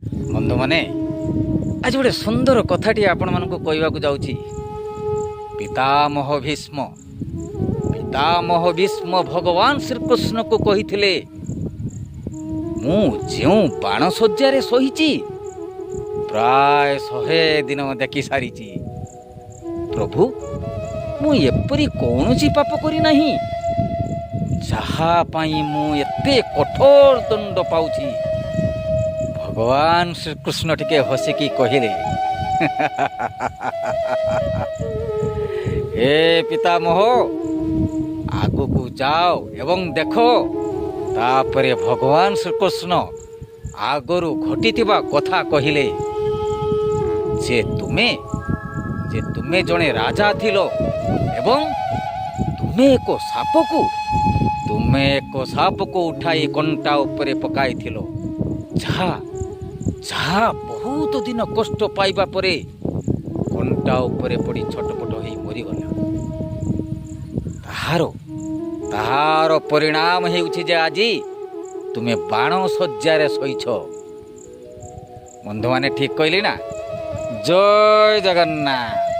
ବନ୍ଧୁମାନେ, ଆଜି ଗୋଟେ ସୁନ୍ଦର କଥାଟିଏ ଆପଣମାନଙ୍କୁ କହିବାକୁ ଯାଉଛି। ପିତାମହ ଭୀଷ୍ମ ଭଗବାନ ଶ୍ରୀକୃଷ୍ଣକୁ କହିଥିଲେ, ମୁଁ ଯେଉଁ ବାଣଶଯ୍ୟାରେ ଶୋଇଛି ପ୍ରାୟ 100 ଦିନ ଦେଖି ସାରିଛି। ପ୍ରଭୁ, ମୁଁ ଏପରି କୌଣସି ପାପ କରିନାହିଁ ଯାହା ପାଇଁ ମୁଁ ଏତେ କଠୋର ଦଣ୍ଡ ପାଉଛି। ଭଗବାନ ଶ୍ରୀକୃଷ୍ଣ ଟିକେ ହସିକି କହିଲେ, ହେ ପିତାମହ, ଆଗକୁ ଯାଅ ଏବଂ ଦେଖ। ତାପରେ ଭଗବାନ ଶ୍ରୀକୃଷ୍ଣ ଆଗରୁ ଘଟିଥିବା କଥା କହିଲେ ଯେ ତୁମେ ଜଣେ ରାଜା ଥିଲ ଏବଂ ତୁମେ ଏକ ସାପକୁ ଉଠାଇ କଣ୍ଟା ଉପରେ ପକାଇଥିଲ, ଯାହା ବହୁତ ଦିନ କଷ୍ଟ ପାଇବା ପରେ କଣ୍ଟା ଉପରେ ପଡ଼ି ଛଟପଟ ହୋଇ ମରିଗଲା। ତାହାର ପରିଣାମ ହେଉଛି ଯେ ଆଜି ତୁମେ ବାଣଶଯ୍ୟାରେ ଶୋଇଛ। ବନ୍ଧୁମାନେ, ଠିକ୍ କହିଲି ନା? ଜୟ ଜଗନ୍ନାଥ।